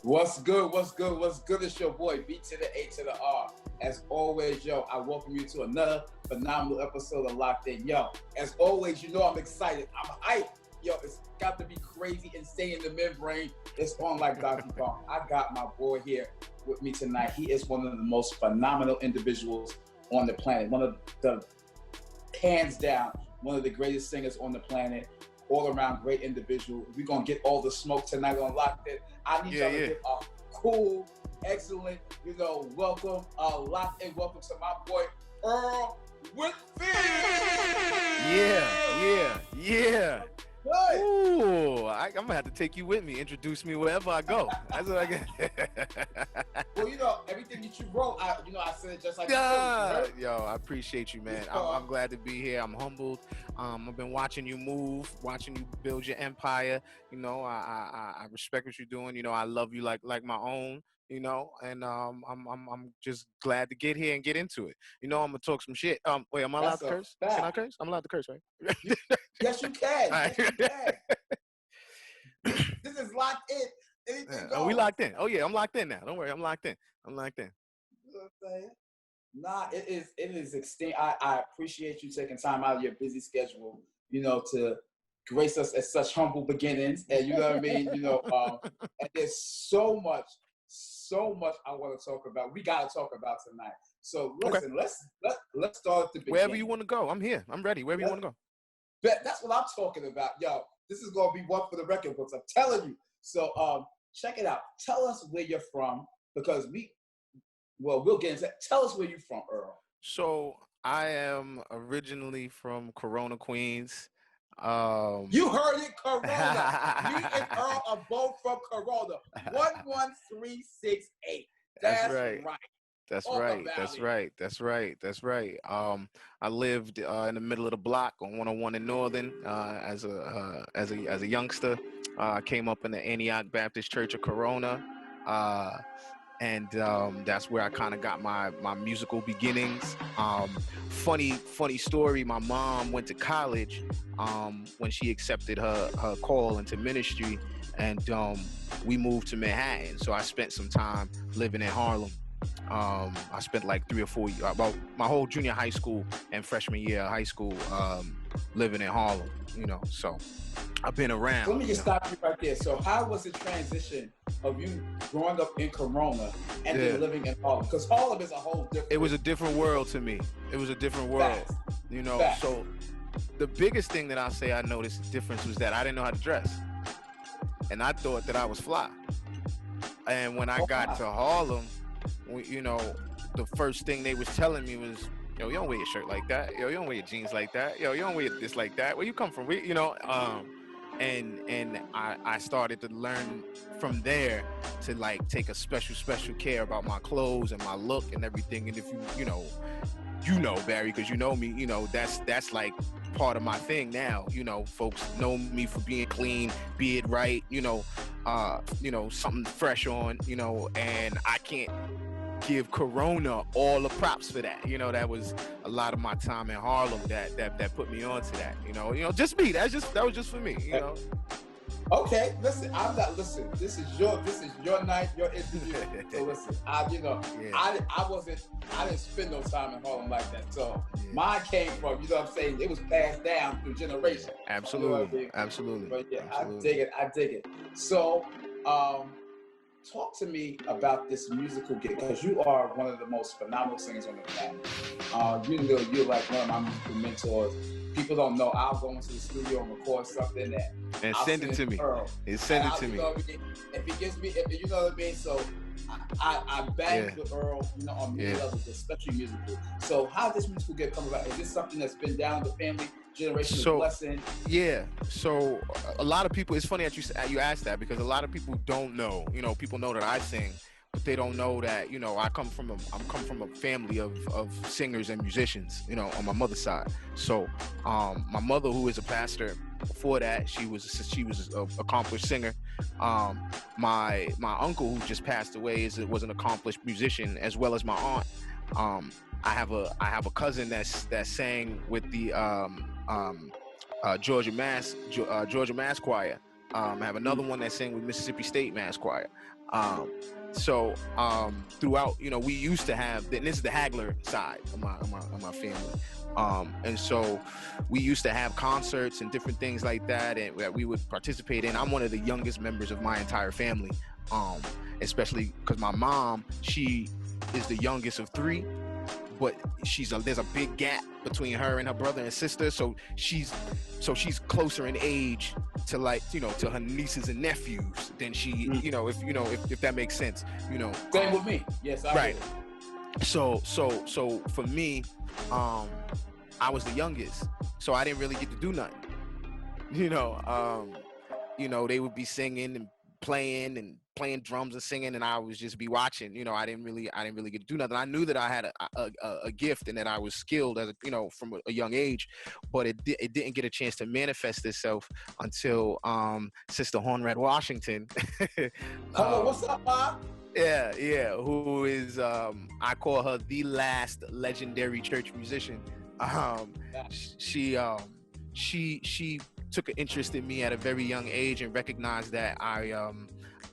What's good? What's good? What's good? It's your boy B to the A to the R. As always, yo, I welcome you to another phenomenal episode of Locked In. Yo, as always, you know I'm excited. I'm hyped. Yo, it's got to be crazy, insane in the membrane. It's on like Donkey Kong. I got my boy here with me tonight. He is one of the most phenomenal individuals on the planet. One of the, hands down, one of the greatest singers on the planet. All around great individual. We're going to get all the smoke tonight on Locked In. I need y'all to give a cool, excellent, welcome, Locked In. Welcome to my boy, Earl Whitfield. Yeah. Good. Ooh, I'm going to have to take you with me. Introduce me wherever I go. That's what I get. Well, everything that you wrote, I said it just like Yo, I appreciate you, man. I'm glad to be here. I'm humbled. I've been watching you move, watching you build your empire. I respect what you're doing. I love you like my own. And I'm just glad to get here and get into it. I'm gonna talk some shit. Wait, am I allowed to curse? Can I curse? I'm allowed to curse, right? Yes, you can. Right. Yes, you can. This is Locked In. Anything goes. Oh, we locked in. Oh yeah, I'm locked in now. Don't worry, I'm locked in. You know what I'm saying? Nah, it is extinct. I appreciate you taking time out of your busy schedule, to grace us at such humble beginnings. And you know what I mean? And there's so much I want to talk about. We got to talk about tonight. So listen, let's start at the beginning. Wherever you want to go, I'm here. I'm ready. Wherever you want to go. That's what I'm talking about. Yo, this is going to be one for the record books. I'm telling you. So check it out. Tell us where you're from, because we'll get into that. Tell us where you're from, Earl. So I am originally from Corona, Queens. You heard it, Corona. Me and Earl are both from Corona. 11368. That's right. That's right. I lived in the middle of the block on 101 in Northern as a youngster. I came up in the Antioch Baptist Church of Corona. And that's where I kind of got my musical beginnings. Funny story, my mom went to college when she accepted her call into ministry, and we moved to Manhattan. So I spent some time living in Harlem. I spent like 3 or 4 years, about my whole junior high school and freshman year of high school living in Harlem, so I've been around. So let me just stop you right there. So how was the transition of you growing up in Corona and then living in Harlem? Because Harlem is a whole different... It was a different world to me. It was a different world, Facts. So the biggest thing that I'll say I noticed the difference was that I didn't know how to dress. And I thought that I was fly. And when I got to Harlem, the first thing they was telling me was, yo, you don't wear your shirt like that. Yo, you don't wear your jeans like that. Yo, you don't wear this like that. Where you come from? And I started to learn from there to like take a special care about my clothes and my look and everything. And if you know Barry, because you know me, that's like part of my thing now. Folks know me for being clean, be it right, something fresh on, and I can't give Corona all the props for that. That was a lot of my time in Harlem that put me onto that. Just me. That was just for me. Okay, listen. This is your night, your interview. So listen, I didn't spend no time in Harlem like that. So mine came from, it was passed down through generations. Absolutely. But yeah, Absolutely. I dig it. So, talk to me about this musical gig, because you are one of the most phenomenal singers on the planet. You're like one of my musical mentors. People don't know, I'll go into the studio and record something and send it to me. Send it to me. If he gives me, you know what I mean? So I bang with Earl, on many levels, especially musical. So how did this musical gig come about? Is this something that's been down the family generation of blessing? Yeah. So a lot of people, it's funny that you asked that, because a lot of people don't know. People know that I sing, but they don't know that I come from a family of singers and musicians, on my mother's side. So my mother, who is a pastor, before that she was an accomplished singer. My uncle, who just passed away, was an accomplished musician, as well as my aunt. I have a cousin that sang with the Georgia Mass Choir. I have another one that sang with Mississippi State Mass Choir. So throughout, we used to have, and this is the Hagler side of my family. And so we used to have concerts and different things like that, and that we would participate in. I'm one of the youngest members of my entire family, especially because my mom, she is the youngest of three, but there's a big gap between her and her brother and sister, so she's closer in age to, like, to her nieces and nephews than she, if that makes sense, Same with me. Yes, I right. So for me, I was the youngest, so I didn't really get to do nothing. They would be singing and playing drums and singing, and I was just be watching. I didn't really get to do nothing. I knew that I had a gift and that I was skilled as from a young age, but it didn't get a chance to manifest itself until Sister Hornred Washington. Hello, what's up, Bob? Yeah, who is I call her the last legendary church musician. She took an interest in me at a very young age and recognized that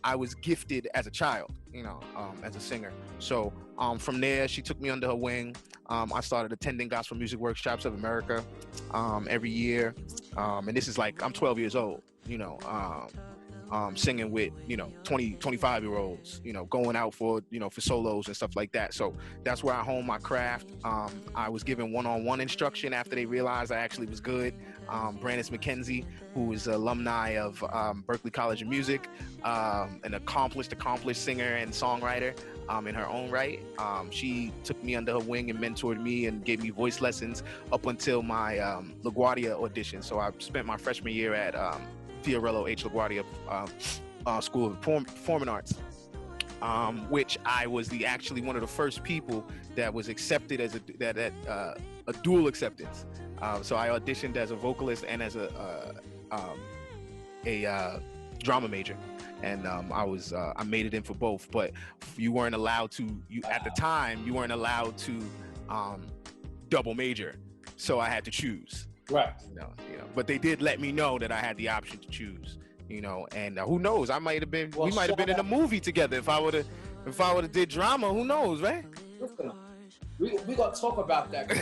I was gifted as a child, as a singer. So from there, she took me under her wing. I started attending gospel music workshops of America every year, and this is like, I'm 12 years old, singing with 25-year-olds, going out for for solos and stuff like that. So that's where I honed my craft. I was given one-on-one instruction after they realized I actually was good. Brandis McKenzie, who is an alumni of Berklee College of Music, an accomplished singer and songwriter in her own right. She took me under her wing and mentored me and gave me voice lessons up until my LaGuardia audition. So I spent my freshman year at Fiorello H. LaGuardia School of Performing Arts, which I was actually one of the first people that was accepted as a dual acceptance. So I auditioned as a vocalist and as a drama major, and I made it in for both. But you weren't allowed to. At the time, you weren't allowed to double major, so I had to choose. Right. But they did let me know that I had the option to choose. And who knows? We might have been in a movie together if I would have did drama. Who knows, right? Listen, we gonna talk about that.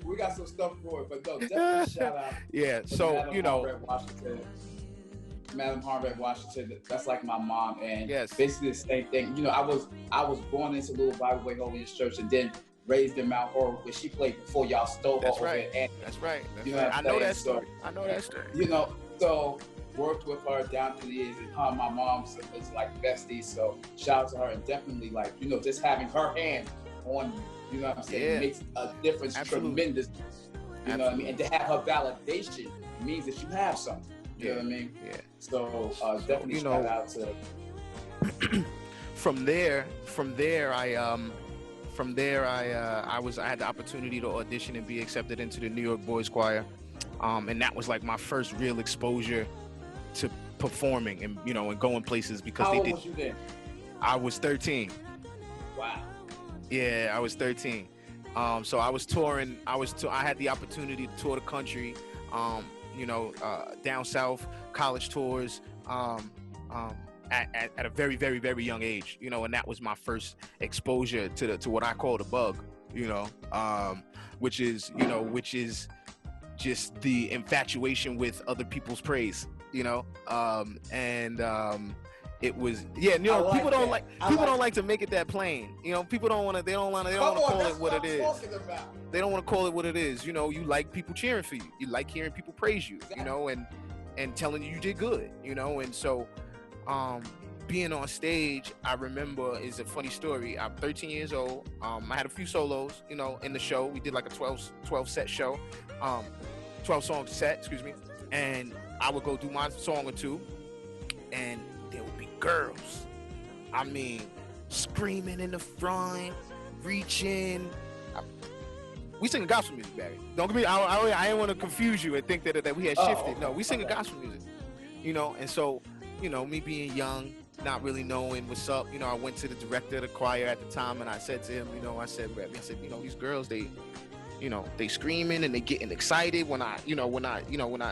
We got some stuff for it, but no, definitely shout out. Yeah. So Madam Hornred Washington, that's like my mom, and yes, basically the same thing. I was born into Little Bible Way Holiness Church, and then raised in Mount Horror, where she played before y'all stole her over there. That's right. I know that story. I know that story. So worked with her down through the years, and her and my mom was like besties. So shout out to her, and definitely just having her hand on you, what I'm saying, makes a difference. Absolutely. Tremendous. You know what I mean? And to have her validation means that you have something. You know what I mean? Yeah. So definitely shout out to. From there, I had the opportunity to audition and be accepted into the New York Boys Choir, and that was like my first real exposure to performing and and going places because How they old did. Was you then? I was 13. Wow. Yeah, I was 13. So I was touring. I had the opportunity to tour the country. Down south, college tours. At a very, very, very young age, and that was my first exposure to what I call the bug, which is just the infatuation with other people's praise, it was people don't like to make it that plain, people don't want to call it what it is. They don't want to call it what it is. You like people cheering for you. You like hearing people praise you, exactly. and telling you did good, and so being on stage, I remember, is a funny story. I'm 13 years old. I had a few solos, in the show. We did like a 12 set show, 12 song set, excuse me. And I would go do my song or two, and there would be girls. I mean, screaming in the front, reaching. We sing gospel music, Barry. Don't get me. I didn't want to confuse you and think that we had shifted. No, we sing gospel music, and so. Me being young, not really knowing what's up, I went to the director of the choir at the time, and I said to him, I said, these girls, they they screaming and they getting excited when I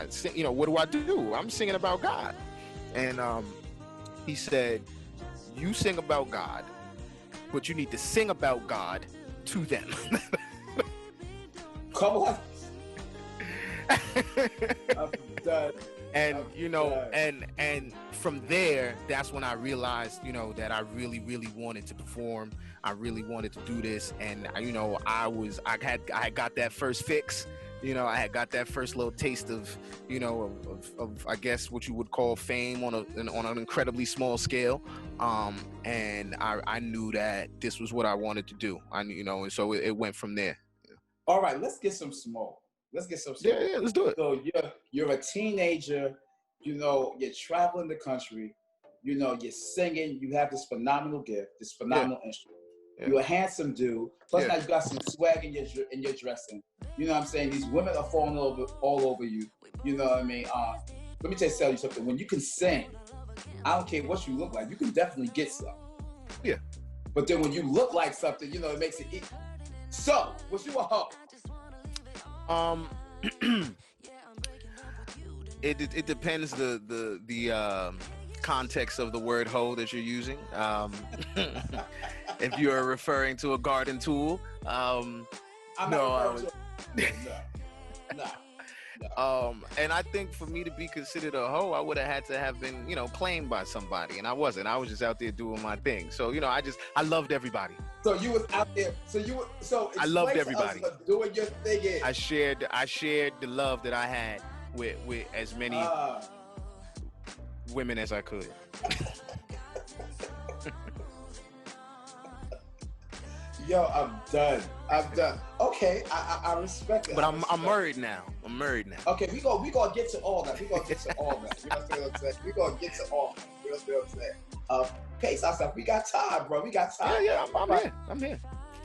sing, what do? I'm singing about God. And he said, you sing about God, but you need to sing about God to them. Come on. I'm done. And and from there, that's when I realized, that I really, really wanted to perform. I really wanted to do this, and I had got that first fix. I had got that first little taste of I guess what you would call fame on an incredibly small scale. And I knew that this was what I wanted to do. And so it went from there. All right, let's get some smoke. Yeah, let's do it. So you're a teenager, you're traveling the country, you're singing, you have this phenomenal gift, this phenomenal instrument. Yeah. You're a handsome dude. Plus now you got some swag in your dressing. You know what I'm saying? These women are falling all over you. You know what I mean? Let me tell you something. When you can sing, I don't care what you look like, you can definitely get some. Yeah. But then when you look like something, it makes it easy. So, was you a hoe? It depends the context of the word hoe that you're using. If you are referring to a garden tool, No. And I think for me to be considered a hoe, I would have had to have been, claimed by somebody, and I wasn't. I was just out there doing my thing. So, I loved everybody. So you was out there. I loved everybody. Doing your thing. I shared the love that I had with as many women as I could. Yo, I'm done. Okay, I respect it. But I'm married now. Okay, we gonna get to all that. You know what I'm saying? We gonna get to all that. You know what I'm saying? Pace ourselves. We got time, bro. We got time. Yeah, I'm here.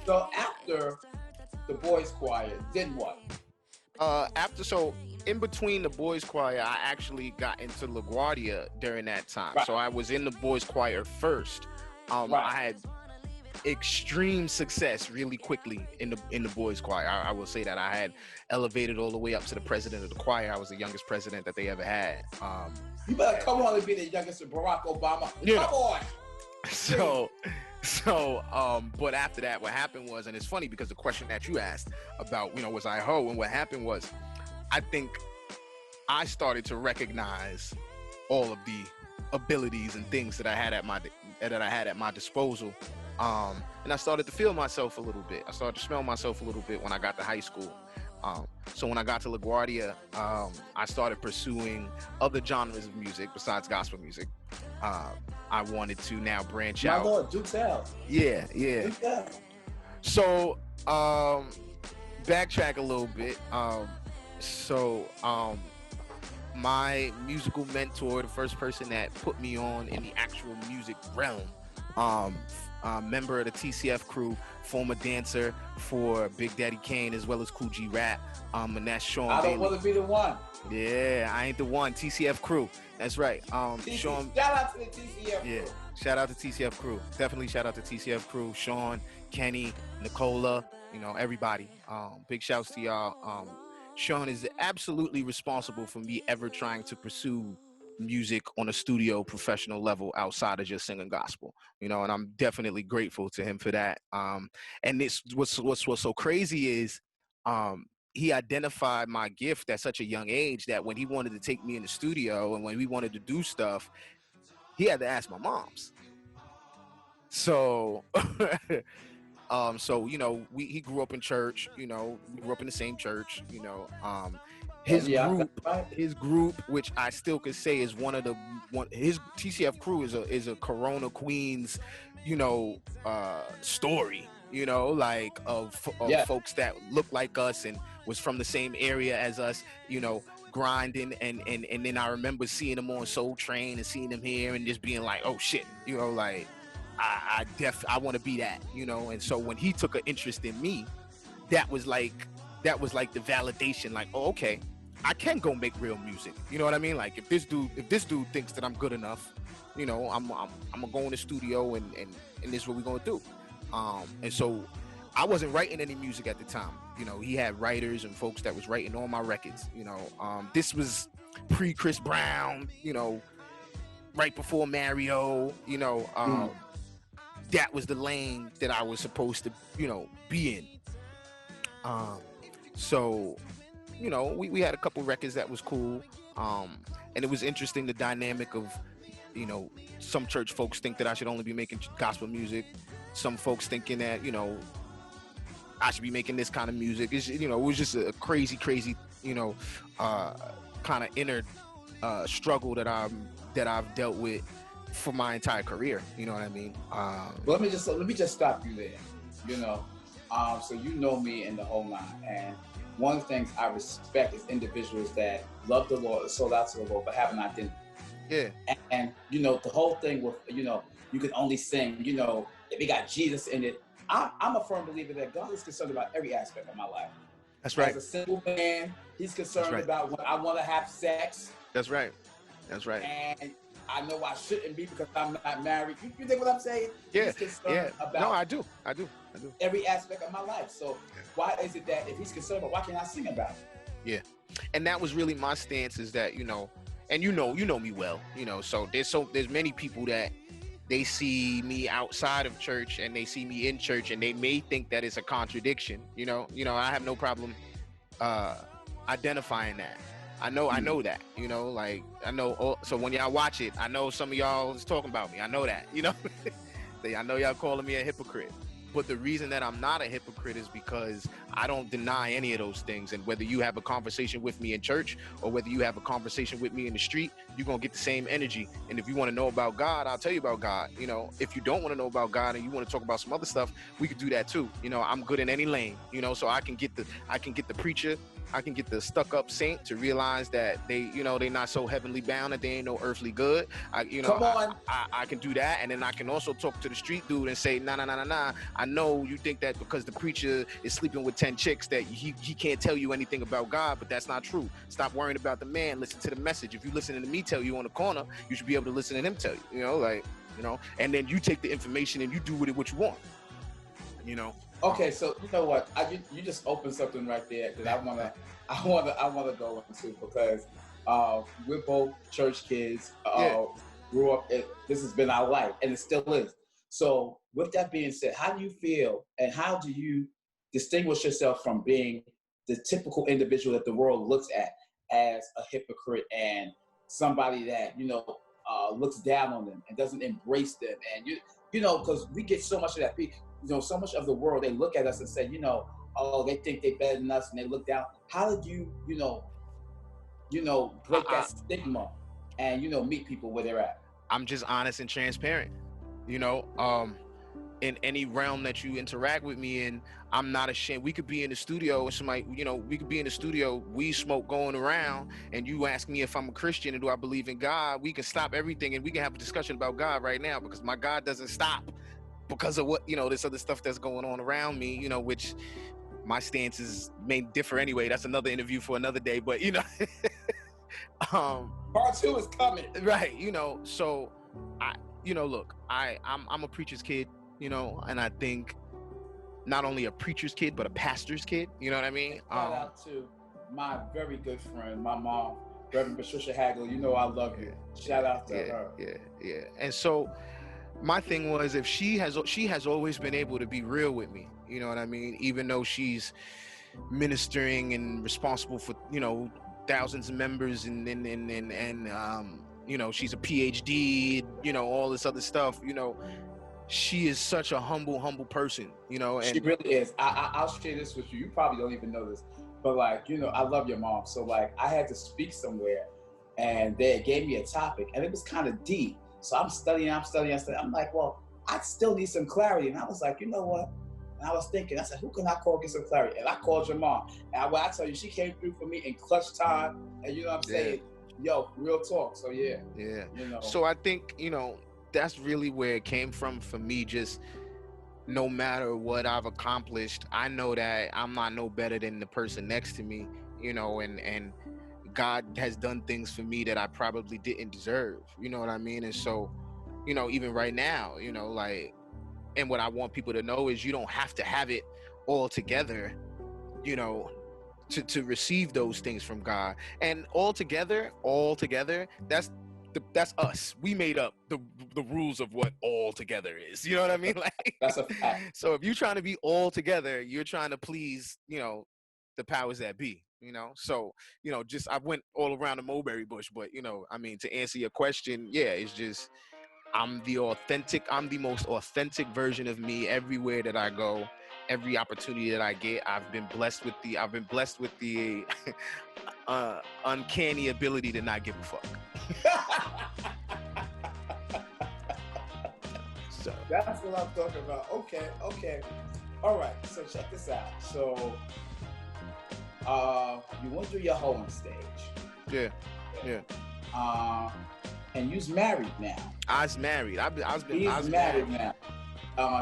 So after the boys' choir, then what? In between the boys' choir, I actually got into LaGuardia during that time. Right. So I was in the boys' choir first. I had extreme success really quickly in the boys' choir. I will say that I had elevated all the way up to the president of the choir. I was the youngest president that they ever had. You better come on and be the youngest of Barack Obama. Come on. But after that, what happened was, and it's funny because the question that you asked about, was I a hoe? And what happened was, I think I started to recognize all of the abilities and things that I had at my disposal. And I started to feel myself a little bit. I started to smell myself a little bit when I got to high school. So when I got to LaGuardia, I started pursuing other genres of music besides gospel music. I wanted to now branch out. My Lord, do tell. Yeah. Do tell. So, backtrack a little bit. My musical mentor, the first person that put me on in the actual music realm, member of the TCF crew, former dancer for Big Daddy Kane as well as Cool G Rap, and that's Sean I don't Bailey. want to be the one. Yeah, I ain't the one. TCF crew. That's right. Sean. Shout out to the TCF crew. Yeah, shout out to TCF crew. Definitely shout out to TCF crew. Sean, Kenny, Nicola, everybody. Big shouts to y'all. Sean is absolutely responsible for me ever trying to pursue music on a studio professional level outside of just singing gospel, and I'm definitely grateful to him for that. And this what's so crazy is he identified my gift at such a young age that when he wanted to take me in the studio and when we wanted to do stuff, he had to ask my moms. So he grew up in church, we grew up in the same church, his group, which I still could say is his TCF crew is a Corona Queens, story, of folks that look like us and was from the same area as us, grinding, and then I remember seeing him on Soul Train and seeing him here and just being like, oh shit, I want to be that, and so when he took an interest in me, that was like the validation, like, oh, okay, I can go make real music. You know what I mean? Like if this dude thinks that I'm good enough, I'm gonna go in the studio and this is what we're gonna do. And so I wasn't writing any music at the time. you know, he had writers and folks that was writing all my records. You know, this was pre Chris Brown. You know, right before Mario. You know, that was the lane that I was supposed to, you know, be in. So, you know, we had a couple records that was cool. And it was interesting, the dynamic of, you know, some church folks think that I should only be making gospel music. Some folks thinking that, you know, I should be making this kind of music. It's, you know, it was just a crazy, you know, kind of inner struggle that I've dealt with for my entire career. You know what I mean? Let me just stop you there. You know, so you know me in the whole nine, and one of the things I respect is individuals that love the Lord, sold out to the Lord, but have an identity. Yeah. And you know, the whole thing with, you know, you can only sing, you know, if it got Jesus in it. I'm a firm believer that God is concerned about every aspect of my life. That's right. As a single man, he's concerned about when I want to have sex. That's right. That's right. And I know I shouldn't be because I'm not married. You think what I'm saying? Yeah. He's concerned about no, I do. every aspect of my life. So why is it that if he's concerned about, why can't I sing about it? Yeah. And that was really my stance, is that, you know, and you know me well, you know, so there's many people that they see me outside of church and they see me in church and they may think that it's a contradiction. You know, I have no problem identifying that. I know that, you know, like I know. So when y'all watch it, I know some of y'all is talking about me. I know that, you know. I know y'all calling me a hypocrite. But the reason that I'm not a hypocrite is because I don't deny any of those things. And whether you have a conversation with me in church or whether you have a conversation with me in the street, you're going to get the same energy. And if you want to know about God, I'll tell you about God. You know, if you don't want to know about God and you want to talk about some other stuff, we could do that too. You know, I'm good in any lane, you know, so I can get the preacher, I can get the stuck-up saint to realize that they not so heavenly bound, that they ain't no earthly good. I can do that, and then I can also talk to the street dude and say, nah. I know you think that because the preacher is sleeping with 10 chicks that he can't tell you anything about God, but that's not true. Stop worrying about the man. Listen to the message. If you listen to me tell you on the corner, you should be able to listen to him tell you. You know, like, you know, and then you take the information and you do with it what you want. You know. Okay, so you know what? You just opened something right there that I wanna go into, because we're both church kids. Grew up. This has been our life, and it still is. So, with that being said, how do you feel, and how do you distinguish yourself from being the typical individual that the world looks at as a hypocrite and somebody that, you know, looks down on them and doesn't embrace them? And you know, because we get so much of that. You know, so much of the world, they look at us and say, you know, oh, they think they're better than us, and they look down. How did you break that stigma and, you know, meet people where they're at? I'm just honest and transparent. You know, in any realm that you interact with me in, I'm not ashamed. We could be in the studio and somebody, you know, weed smoke going around, and you ask me if I'm a Christian and do I believe in God. We can stop everything and we can have a discussion about God right now, because my God doesn't stop because of what, you know, this other stuff that's going on around me, you know, which my stances may differ anyway. That's another interview for another day, but you know, part 2 is coming. Right. You know, so I'm a preacher's kid, you know, and I think not only a preacher's kid, but a pastor's kid. You know what I mean? Shout out to my very good friend, my mom, Reverend Patricia Hagel. You know I love you. Shout out to her. Yeah. And so my thing was, if she has always been able to be real with me, you know what I mean? Even though she's ministering and responsible for, you know, thousands of members and you know, she's a PhD, you know, all this other stuff, you know, she is such a humble person, you know. And she really is. I'll share this with you. You probably don't even know this, but like, you know, I love your mom. So like, I had to speak somewhere, and they gave me a topic, and it was kind of deep. So I'm studying. I'm like, well, I still need some clarity. And I was like, you know what? And I was thinking, I said, who can I call get some clarity? And I called your mom. And I tell you, she came through for me in clutch time. And you know what I'm saying? Yo, real talk. So yeah. You know. So I think, you know, that's really where it came from for me. Just no matter what I've accomplished, I know that I'm not no better than the person next to me, you know, and God has done things for me that I probably didn't deserve, you know what I mean? And so, you know, even right now, you know, like, and what I want people to know is you don't have to have it all together you know, to receive those things from God. And altogether, that's us. We made up the rules of what all together is. You know what I mean? Like, that's a fact. So if you're trying to be all together, you're trying to please, you know, the powers that be. You know, so you know, just I went all around the mulberry bush, but you know, I mean, to answer your question, yeah, it's just I'm the most authentic version of me everywhere that I go. Every opportunity that I get, I've been blessed with the uncanny ability to not give a fuck. So that's what I'm talking about. Okay. All right. So check this out. So you went through your hoeing stage. Yeah. And you's married now. I was married. He's married now.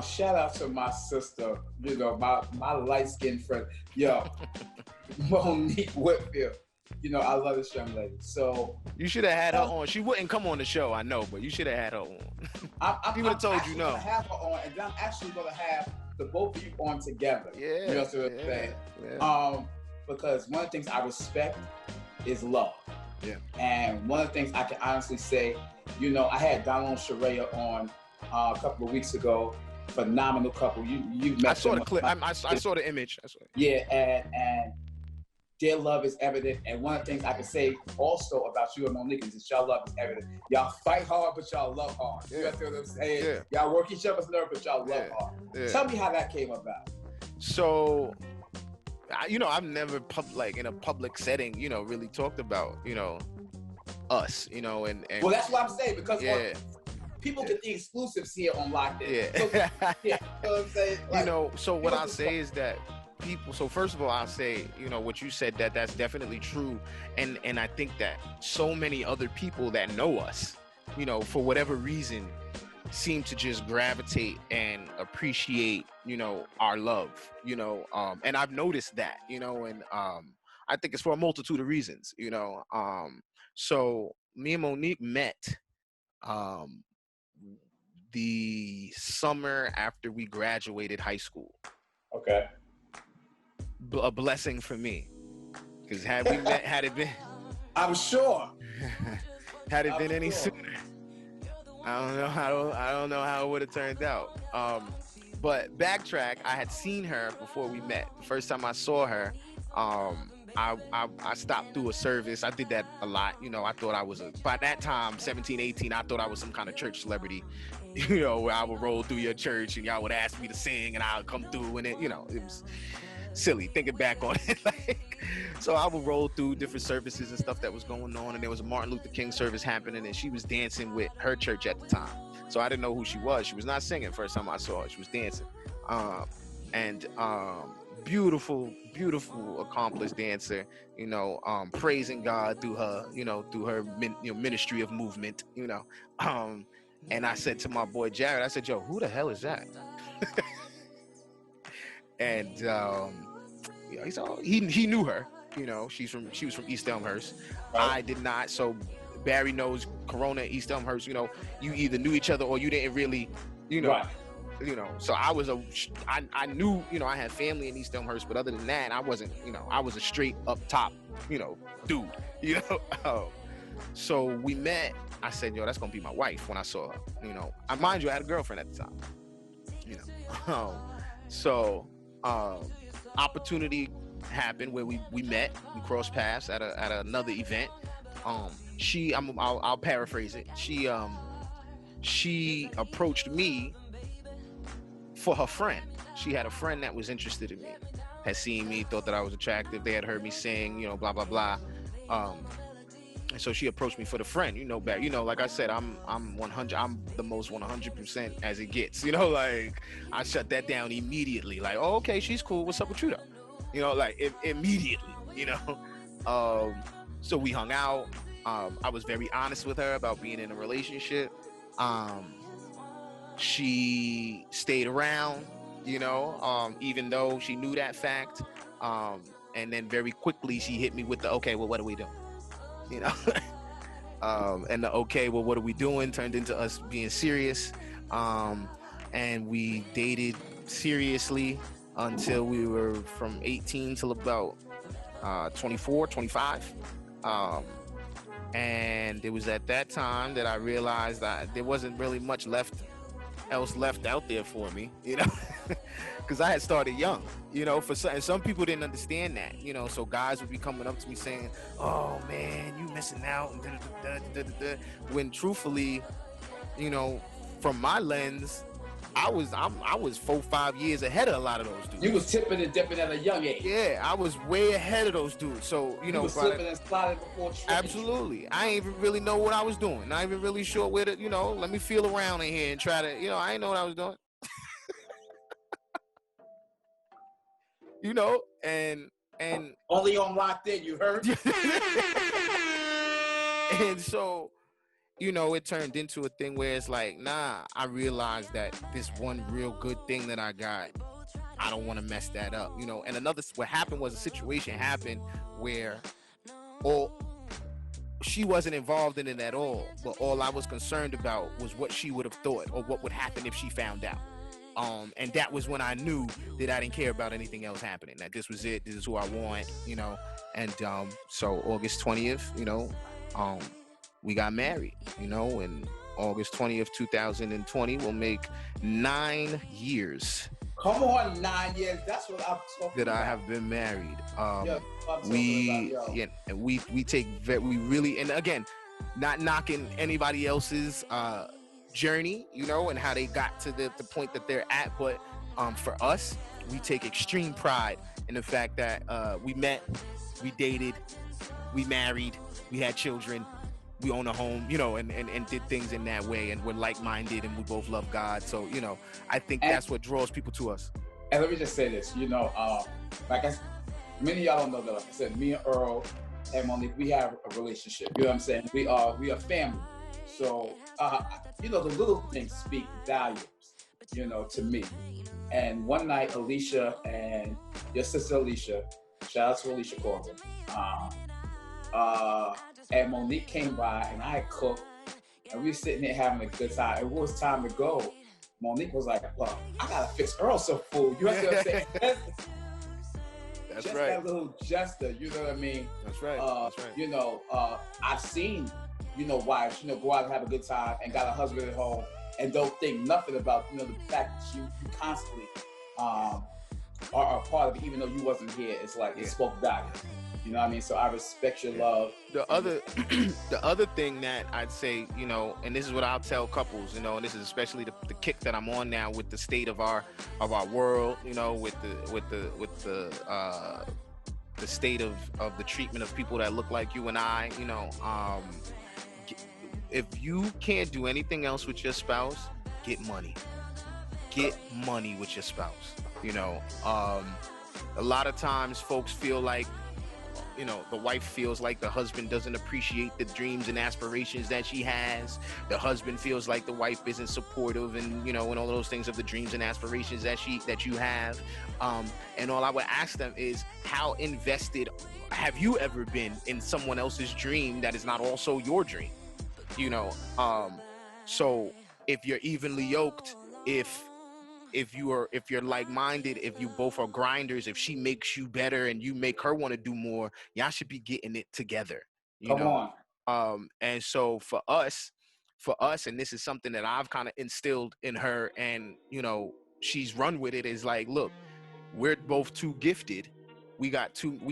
Shout out to my sister, you know, my light-skinned friend. Yo, Monique Whitfield. You know, I love this young lady. So you should have had her on. She wouldn't come on the show, I know, but you should have had her on. He would have told you no. I'm have her on, and then I'm actually gonna have the both of you on together. Yeah. You know what I'm saying? Yeah. Because one of the things I respect is love. Yeah. And one of the things I can honestly say, you know, I had Donald Sharia on a couple of weeks ago. Phenomenal couple. You met. I saw the clip. I saw the image. Yeah, and their love is evident. And one of the things I can say also about you and Monique is that y'all love is evident. Y'all fight hard, but y'all love hard. You know what I'm saying? Yeah. Y'all work each other's nerves, but y'all love hard. Yeah. Tell me how that came about. So, you know, I've never in a public setting, you know, really talked about, you know, us, you know, and well, that's what I'm saying, because people get the exclusives here on Locked In. Yeah. So, you know what I'm saying? Like, you know, so what I'll say is that people, so first of all, I'll say, you know, what you said, that's definitely true. And I think that so many other people that know us, you know, for whatever reason, seem to just gravitate and appreciate, you know, our love, you know, and I've noticed that, you know, and I think it's for a multitude of reasons, you know. So me and Monique met the summer after we graduated high school. Okay. A blessing for me, because had we met, had it been, I'm sure, had it been any sooner, I don't know how it would have turned out. But backtrack, I had seen her before we met. The first time I saw her, I stopped through a service. I did that a lot. You know, I thought I was by that time, 17, 18, I thought I was some kind of church celebrity, you know, where I would roll through your church and y'all would ask me to sing and I would come through, and it, you know, it was silly thinking back on it. Like, so I would roll through different services and stuff that was going on, and there was a Martin Luther King service happening, and she was dancing with her church at the time. So I didn't know who she was. She was not singing first time I saw her. She was dancing. Beautiful, accomplished dancer, you know, praising God through her, you know, ministry of movement, you know. And I said to my boy Jared, I said, yo, who the hell is that? And you know, he knew her, you know, she was from East Elmhurst. Right. I did not. So Barry knows Corona, East Elmhurst, you know, you either knew each other or you didn't really, you know. Right. You know, so I knew, you know, I had family in East Elmhurst, but other than that, I wasn't, you know, I was a straight up top, you know, dude, you know. So we met. I said, yo, that's gonna be my wife when I saw her, you know. Mind you, I had a girlfriend at the time, you know. So opportunity happened where we met, we crossed paths at another event. I'll paraphrase it. She approached me for her friend. She had a friend that was interested in me, had seen me, thought that I was attractive. They had heard me sing, you know, blah blah blah. And so she approached me for the friend. You know, back, you know, like I said, I'm 100. I'm the most 100% as it gets. You know, like I shut that down immediately. Like, oh, okay, she's cool. What's up with you though? You know, like immediately. You know, so we hung out. I was very honest with her about being in a relationship. She stayed around, you know, even though she knew that fact. And then very quickly she hit me with the, okay, well, what are we doing? You know, and the, okay, well, what are we doing? Turned into us being serious. And we dated seriously until we were from 18 till about 24, 25. And it was at that time that I realized that there wasn't really much else left out there for me, because I had started young, for some, and some people didn't understand that, so guys would be coming up to me saying, oh man, you missing out, and when truthfully, from my lens, I was 4-5 years ahead of a lot of those dudes. You was tipping and dipping at a young age. Yeah, I was way ahead of those dudes. So you was slipping and sliding before tripping. Absolutely, I ain't even really know what I was doing. Not even really sure where to, let me feel around in here and try to, I ain't know what I was doing. And only on Locked In, you heard. And so, it turned into a thing where it's like, nah, I realized that this one real good thing that I got, I don't want to mess that up, And what happened was a situation happened where she wasn't involved in it at all, but all I was concerned about was what she would have thought or what would happen if she found out. And that was when I knew that I didn't care about anything else happening, that this was it, this is who I want, And so August 20th, we got married, and August 20th, 2020 will make 9 years. Come on, 9 years. That's what I'm talking about. I have been married. We really, and again, not knocking anybody else's journey, and how they got to the point that they're at, but for us, we take extreme pride in the fact that we met, we dated, we married, we had children, we own a home, and did things in that way, and we're like-minded, and we both love God. So, I think that's what draws people to us. And let me just say this, many of y'all don't know that, like I said, me and Earl and Monique, we have a relationship. You know what I'm saying? We are family. So, the little things speak volumes, to me. And one night, Alicia and your sister Alicia, shout out to Alicia Corbin, and Monique came by, and I had cooked, and we were sitting there having a good time. It was time to go. Monique was like, well, I gotta fix Earl some food. You know what I'm saying? That's just right. That little gesture, you know what I mean? That's right. That's right. I've seen, wives, go out and have a good time and got a husband at home and don't think nothing about, the fact that you constantly are a part of it, even though you wasn't here. It's like it spoke volumes. You know what I mean? So I respect your love. The other thing that I'd say, and this is what I'll tell couples, and this is especially the kick that I'm on now with the state of our world, with the state of the treatment of people that look like you and I, if you can't do anything else with your spouse, get money. Get money with your spouse. A lot of times folks feel like, the wife feels like the husband doesn't appreciate the dreams and aspirations that she has. The husband feels like the wife isn't supportive and, and all those things of the dreams and aspirations that you have. And all I would ask them is, how invested have you ever been in someone else's dream that is not also your dream? So if you're evenly yoked, if you're like-minded, if you both are grinders, if she makes you better and you make her want to do more, y'all should be getting it together. Come on. And so for us, and this is something that I've kind of instilled in her, and she's run with it, is like, look, we're both too gifted. We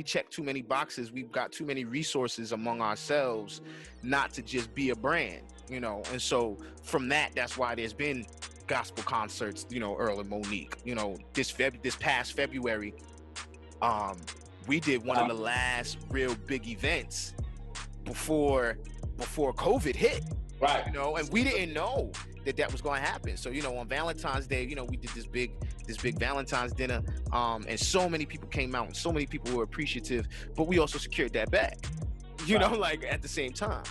check too many boxes. We've got too many resources among ourselves not to just be a brand, And so from that's why there's been gospel concerts, Earl and Monique. This past February, we did one of the last real big events before COVID hit. Right. And we didn't know that was going to happen. So, on Valentine's Day, we did this big Valentine's dinner, and so many people came out and so many people were appreciative, but we also secured that bag, like at the same time,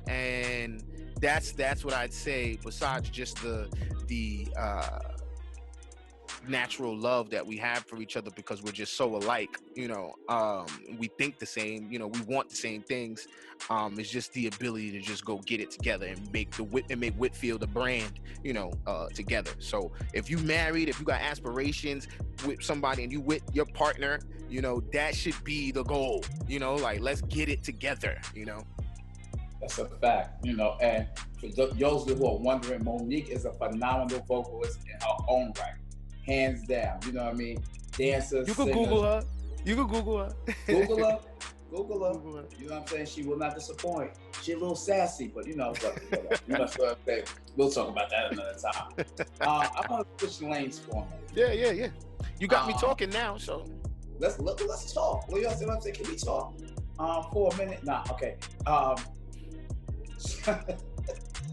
and that's what I'd say, besides just the natural love that we have for each other because we're just so alike. We think the same. We want the same things. It's just the ability to just go get it together and make Whitfield a brand. Together. So if you married, if you got aspirations with somebody and you with your partner, that should be the goal. Like, let's get it together. That's a fact, and for those who are wondering, Monique is a phenomenal vocalist in her own right, hands down. You know what I mean? Dancer, you can singer. Google her. You can Google her. Google her. You know what I'm saying? She will not disappoint. She's a little sassy, but you know what I'm saying. We'll talk about that another time. I'm gonna switch lanes for me. Yeah. You got me talking now, so let's talk. What y'all say? I'm saying, can we talk for a minute? Nah, okay.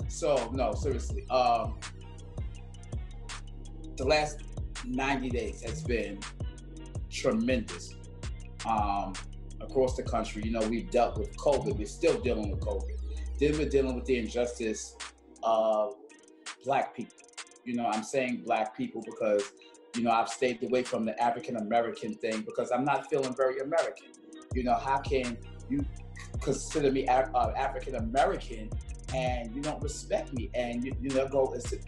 So no, seriously. The last 90 days has been tremendous. Across the country, we've dealt with COVID. We're still dealing with COVID. Then we're dealing with the injustice of Black people. I'm saying Black people because, I've stayed away from the African American thing because I'm not feeling very American. How can you consider me African American and you don't respect me and go is to,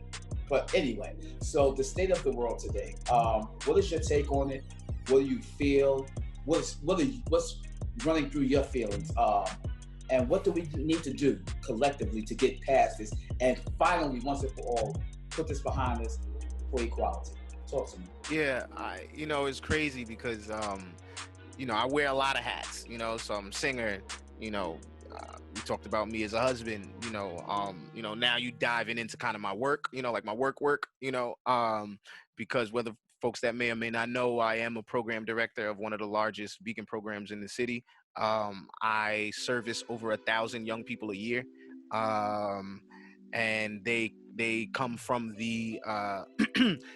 but anyway, so the state of the world today, what is your take on it? What do you feel? What's running through your feelings? And what do we need to do collectively to get past this and finally, once and for all, put this behind us for equality? Talk to me. Yeah, it's crazy because I wear a lot of hats. So I'm a singer. You talked about me as a husband. Now you diving into kind of my work. Like my work. Because whether folks that may or may not know, I am a program director of one of the largest beacon programs in the city. I service over 1,000 young people a year, and they come from the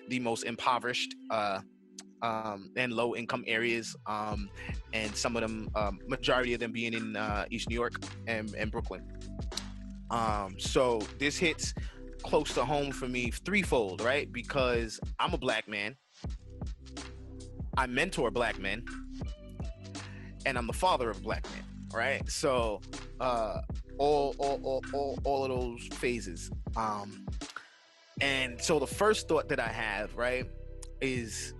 the most impoverished and low income areas, and some of them, majority of them being in East New York and Brooklyn. So this hits close to home for me threefold, right? Because I'm a Black man. I mentor Black men, and I'm the father of Black men, right? So all of those phases. And so the first thought that I have, right, is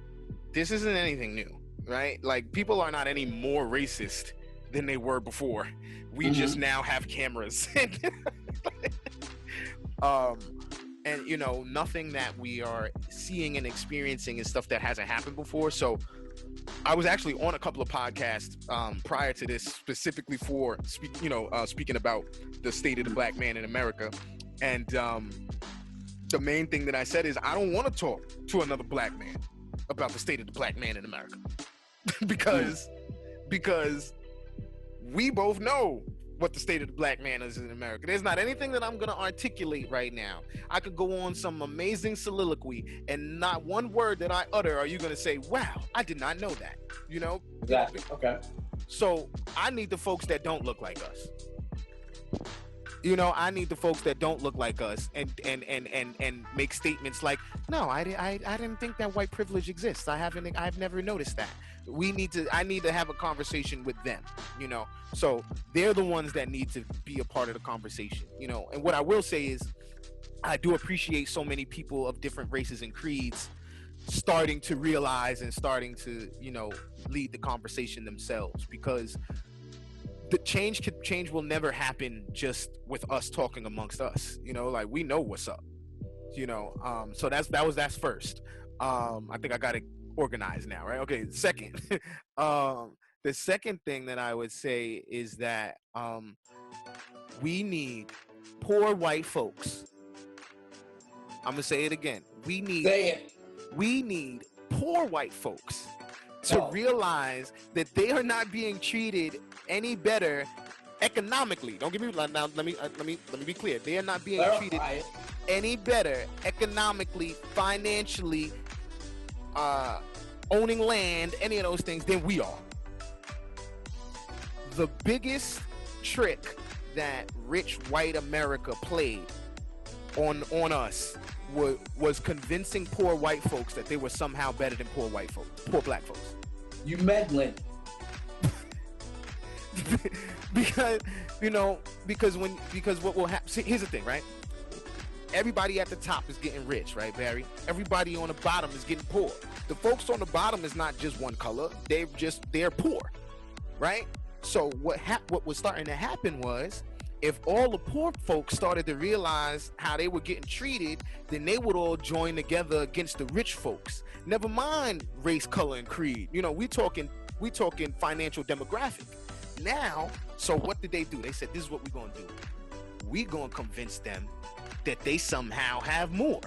this isn't anything new, right? Like, people are not any more racist than they were before. We just now have cameras. And nothing that we are seeing and experiencing is stuff that hasn't happened before. So I was actually on a couple of podcasts prior to this, specifically for speaking about the state of the Black man in America. And the main thing that I said is I don't want to talk to another Black man about the state of the Black man in America because we both know what the state of the Black man is in America. There's not anything that I'm going to articulate right now. I could go on some amazing soliloquy and not one word that I utter are you going to say, wow, I did not know that, Exactly. Okay. So I need the folks that don't look like us. I need the folks that don't look like us and make statements like, no, I didn't think that white privilege exists. I've never noticed that. I need to have a conversation with them, so they're the ones that need to be a part of the conversation, and what I will say is I do appreciate so many people of different races and creeds starting to realize and starting to, lead the conversation themselves, because the change will never happen just with us talking amongst us, like we know what's up, so that's first. I think I got it organized now, right? Okay. Second, the second thing that I would say is that we need poor white folks. I'm gonna say it again. We need poor white folks to realize that they are not being treated any better economically. Don't get me wrong. Now let me be clear. They are not being treated any better economically, financially, owning land, any of those things than we are. The biggest trick that rich white America played on us was convincing poor white folks that they were somehow better than poor black folks. You meddling. because what will happen, here's the thing, right? Everybody at the top is getting rich, right, Barry? Everybody on the bottom is getting poor. The folks on the bottom is not just one color, they're poor, right? So what was starting to happen was, if all the poor folks started to realize how they were getting treated, then they would all join together against the rich folks. Never mind race, color, and creed. We talking financial demographic. Now, so what did they do? They said, this is what we're gonna do. We're gonna convince them that they somehow have more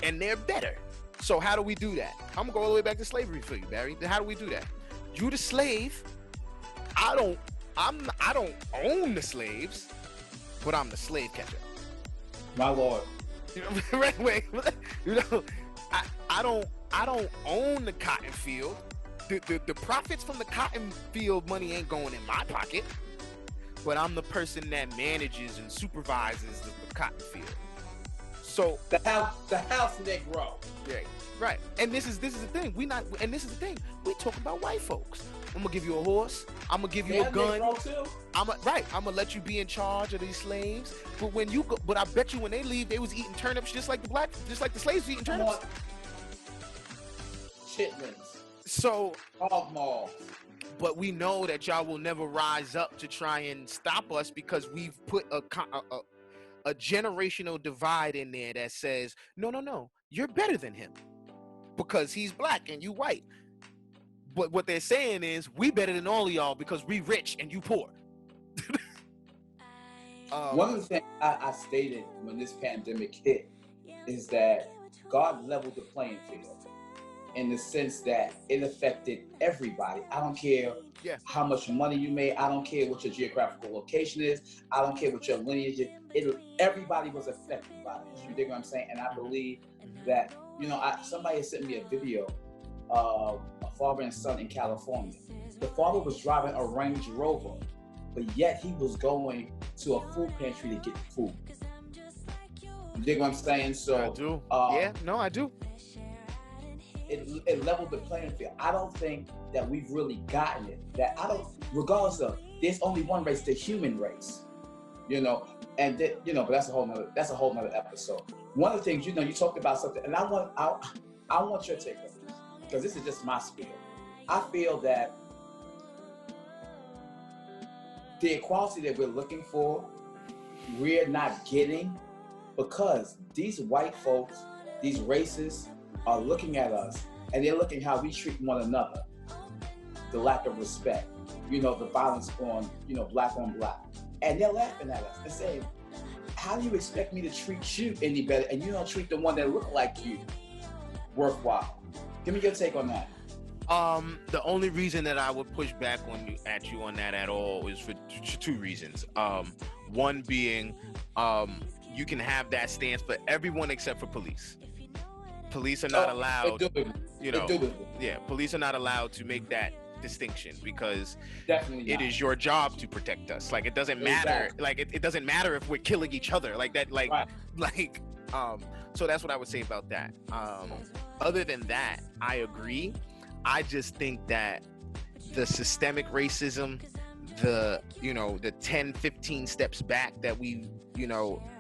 and they're better. So how do we do that? I'm gonna go all the way back to slavery for you, Barry. How do we do that? You the slave. I don't own the slaves, but I'm the slave catcher. My lord. Wait. I don't own the cotton field. The profits from the cotton field money ain't going in my pocket, but I'm the person that manages and supervises the cotton field. So the house Negro. Yeah, right. And this is the thing. We talk about white folks. I'm gonna give you a horse. I'm gonna give you a gun. I'm gonna let you be in charge of these slaves. But I bet you when they leave, they was eating turnips just like the slaves eating turnips. Chitlins. So hog maws. But we know that y'all will never rise up to try and stop us, because we've put a generational divide in there that says, no, you're better than him because he's black and you white. But what they're saying is, we better than all of y'all because we rich and you poor. One of the things I stated when this pandemic hit is that God leveled the playing field, in the sense that it affected everybody. I don't care how much money you made. I don't care what your geographical location is. I don't care what your lineage is. Everybody was affected by this. You dig what I'm saying? And I believe that, somebody sent me a video of a father and son in California. The father was driving a Range Rover, but yet he was going to a food pantry to get food. You dig what I'm saying? So I do. I do. It leveled the playing field. I don't think that we've really gotten it. Regardless of, there's only one race, the human race, but that's a whole nother episode. One of the things, you talked about something, and I want your take on this, because this is just my spiel. I feel that the equality that we're looking for, we're not getting, because these white folks, these races, are looking at us, and they're looking how we treat one another. The lack of respect, the violence on, black on black. And they're laughing at us and saying, how do you expect me to treat you any better, and you don't treat the one that look like you worthwhile? Give me your take on that. The only reason that I would push back at you on that at all is for two reasons. One being, you can have that stance for everyone except for police. Police are not allowed, police are not allowed to make that distinction, because it is your job to protect us. Like, it doesn't matter. Exactly. Like, it doesn't matter if we're killing each other like that. So that's what I would say about that. Other than that, I agree. I just think that the systemic racism, the 10, 15 steps back that we,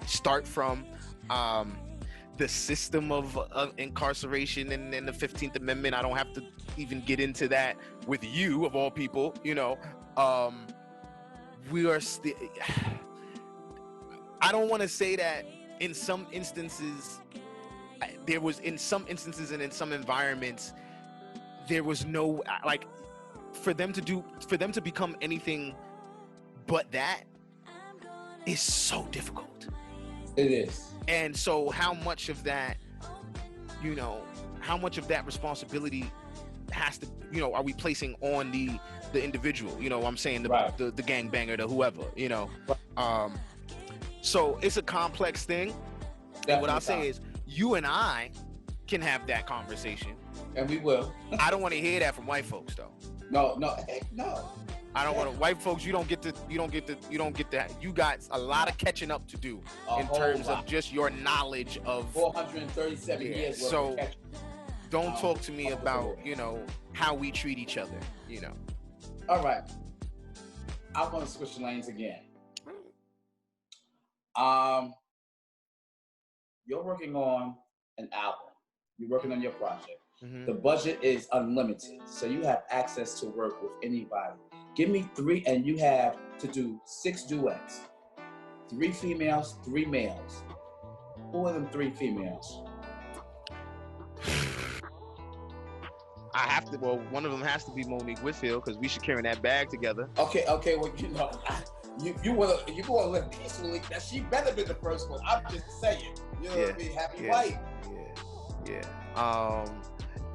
start from, the system of incarceration and the 15th Amendment. I don't have to even get into that with you, of all people. We are still. I don't want to say that in some instances, in some environments, there was no, for them to become anything but that is so difficult. It is. And so how much of that responsibility has to, are we placing on the individual? I'm saying the gangbanger, the whoever, so it's a complex thing. Definitely. And what I'll say is, you and I can have that conversation. And we will. I don't want to hear that from white folks, though. No. I don't want to. White folks, you don't get that. You got a lot of catching up to do in terms of just your knowledge of 437 years. So don't talk to me about how we treat each other. All right. I want to switch lanes again. You're working on an album. You're working on your project. Mm-hmm. The budget is unlimited, so you have access to work with anybody. Give me 3, and you have to do 6 duets. 3 females, 3 males. Who are them 3 females? One of them has to be Monique Whitfield, because we should carry that bag together. Okay, well, you want to live peacefully. That she better be the first one. I'm just saying. You know what I mean? Happy wife. Yeah.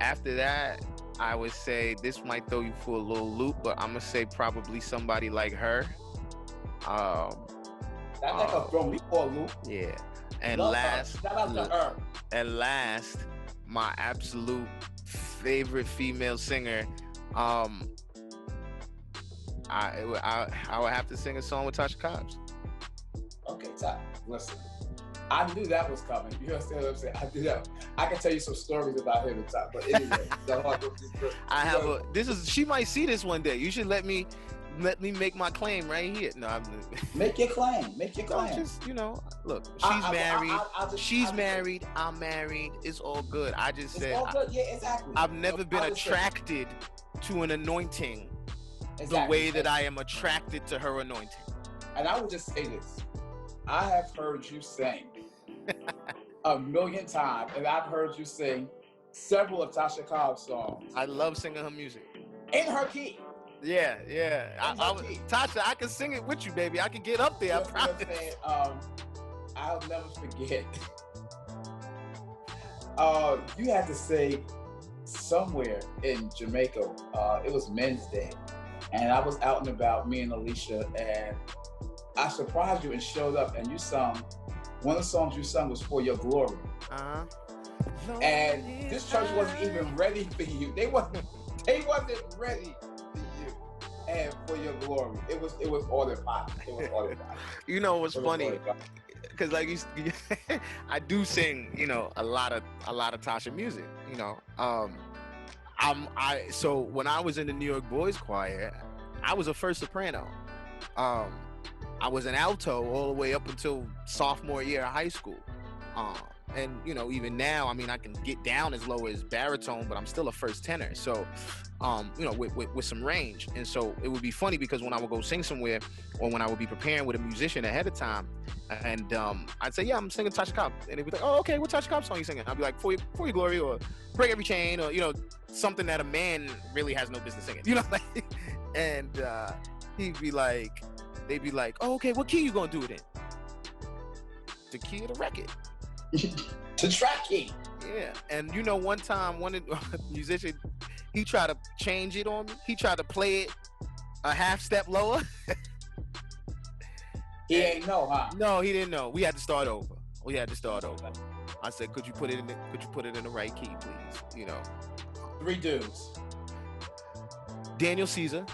After that, I would say this might throw you for a little loop, but I'm gonna say probably somebody like her. That like a throw me for a loop. Yeah. And shout out to her. And last, my absolute favorite female singer. I would have to sing a song with Tasha Cobbs. Okay, listen. I knew that was coming. You understand what I'm saying? I knew that. I can tell you some stories about her at the top. But anyway, she might see this one day. You should let me make my claim right here. No, make your claim. Make your claim. Just look. She's married. She's married. I'm married. It's all good. I just said. All good. Yeah, exactly. I've never been attracted to an anointing the way that I am attracted to her anointing. And I would just say this. I have heard you sing a million times, and I've heard you sing several of Tasha Cobb's songs. I love singing her music. In her key. Yeah. Tasha, I can sing it with you, baby. I can get up there. I promise. I'll never forget. You had to say somewhere in Jamaica. It was Men's Day, and I was out and about, me and Alicia, and I surprised you and showed up, and you sung. One of the songs you sung was "For Your Glory." And this church wasn't even ready for you. They wasn't ready for you. And "For Your Glory," it was ordered by. It was ordered by. You know what's funny? Because I do sing, a lot of Tasha music. So when I was in the New York Boys Choir, I was a first soprano. I was an alto all the way up until sophomore year of high school. And, even now, I can get down as low as baritone, but I'm still a first tenor. So, with some range. And so it would be funny because when I would go sing somewhere or when I would be preparing with a musician ahead of time, and I'd say, yeah, I'm singing Tasha Cobbs. And they'd be like, oh, okay, what Tasha Cobbs song are you singing? I'd be like, For Your Glory, or Break Every Chain, or, something that a man really has no business singing. And they'd be like, oh, okay, what key you gonna do it in? The key of the record. The track key. Yeah. And one time, one musician, he tried to change it on me. He tried to play it a half step lower. He ain't know, huh? No, he didn't know. We had to start over. I said, could you put it in the right key, please? 3 dudes. Daniel Caesar.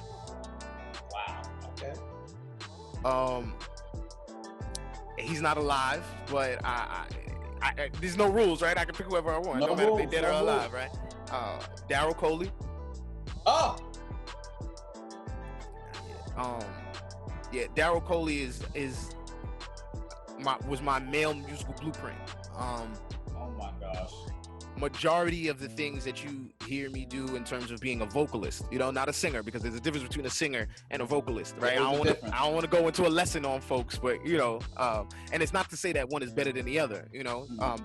Wow. Okay. He's not alive, but I there's no rules, right? I can pick whoever I want, no matter if they're dead or alive, right? Daryl Coley. Oh. Yeah, Daryl Coley was my male musical blueprint. Oh my gosh. Majority of the things that you hear me do in terms of being a vocalist, not a singer, because there's a difference between a singer and a vocalist, right? I don't want to go into a lesson on folks, but and it's not to say that one is better than the other,